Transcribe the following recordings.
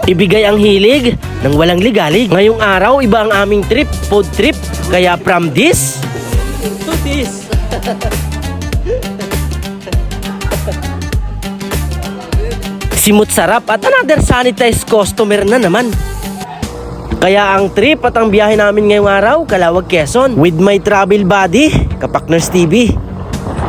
Ibigay ang hilig ng walang ligalig. Ngayong araw, iba ang aming trip, food trip. Kaya from this to this. Simut sarap at another sanitized customer na naman. Kaya ang trip at ang biyahe namin ngayong araw, Calauag, Quezon, with my travel buddy, Kapakners TV.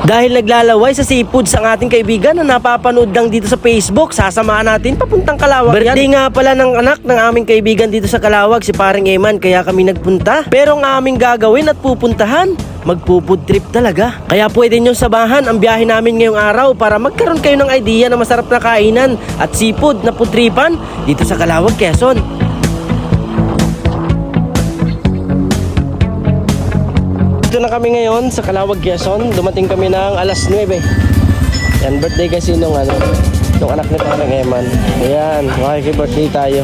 Dahil naglalaway sa seafoods ang ating kaibigan na napapanood lang dito sa Facebook, sasamahan natin papuntang Calauag. Birthday nga pala ng anak ng aming kaibigan dito sa Calauag, si Paring Eman, kaya kami nagpunta. Pero ang aming gagawin at pupuntahan, magpo-food trip talaga. Kaya pwede nyo sabahan ang biyahe namin ngayong araw para magkaroon kayo ng idea na masarap na kainan at seafood na putripan dito sa Calauag, Quezon. Dito na kami ngayon sa Calauag, Quezon. Dumating kami ng alas 9. Yan, birthday kasi nung anak ni Parang Eman. Ayan, makikibirthday tayo.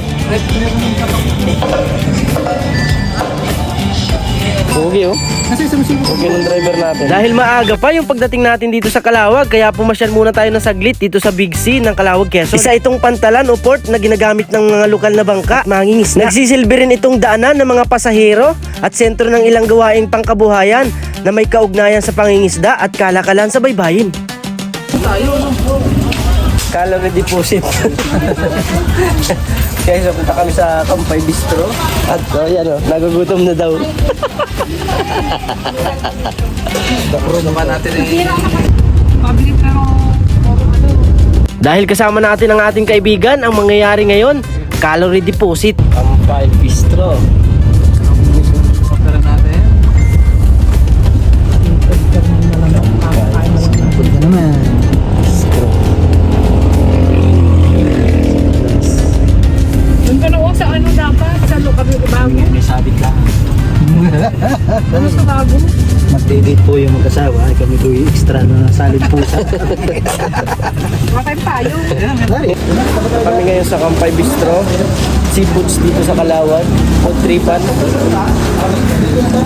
Pugi oh. Pugi ng driver natin. Dahil maaga pa yung pagdating natin dito sa Calauag, kaya pumasyal muna tayo ng saglit dito sa Big C ng Calauag, Quezon. Isa itong pantalan o port na ginagamit ng mga lokal na bangka, mangingisda. Nagsisilbi rin itong daanan ng mga pasahero at sentro ng ilang gawaing pangkabuhayan na may kaugnayan sa pangingisda at kalakalan sa baybayin. Calorie deposit. Kaya so, punta kami sa Kampay Bistro at yan nagugutom na daw. Dakro naman natin eh. Dahil kasama natin ang ating kaibigan, ang mangyayari ngayon, calorie deposit. Kampay Bistro. Saktaran natin. Punta naman. Doon ka na sa ano dapat? Sa lokal na bago? May sabit lang. Ano sa bago? Mag-date po yung mag-asawa. Kami po yung extra na salid pusa. Makay payo. Kami ngayon sa Kampay Bistro, seafoods dito sa Calauag, food tripan.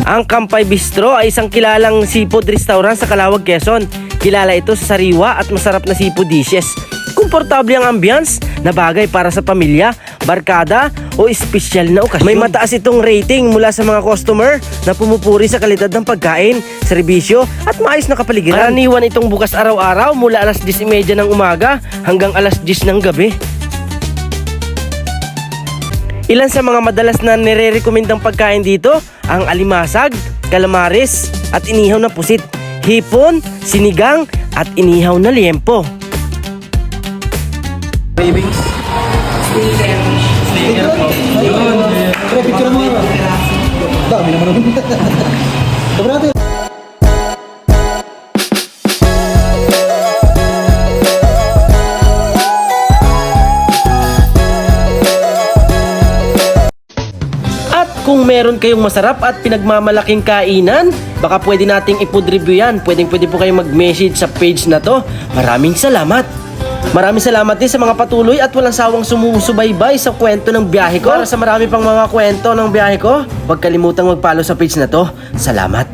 Ang Kampay Bistro ay isang kilalang seafood restaurant sa Calauag, Quezon. Kilala ito sa sariwa at masarap na seafood dishes. Komportable ang ambience na bagay para sa pamilya, barkada o espesyal na okasyon. May mataas itong rating mula sa mga customer na pumupuri sa kalidad ng pagkain, serbisyo at maayos na kapaligiran. Karaniwan itong bukas araw-araw mula alas 10:30 ng umaga hanggang alas 10 ng gabi. Ilan sa mga madalas na nire-recommendang pagkain dito ang alimasag, calamares at inihaw na pusit, hipon, sinigang at inihaw na liempo. Cravings. Sticker po. Yun. Picture mo nga. Dami naman ako. Sobrate. At kung meron kayong masarap at pinagmamalaking kainan, baka pwede nating i-food review yan. Pwede po kayong mag-message sa page na to. Maraming salamat. Maraming salamat din sa mga patuloy at walang sawang sumusubaybay sa kwento ng biyahe ko. Para sa marami pang mga kwento ng biyahe ko, huwag kalimutang mag-follow sa page na to. Salamat.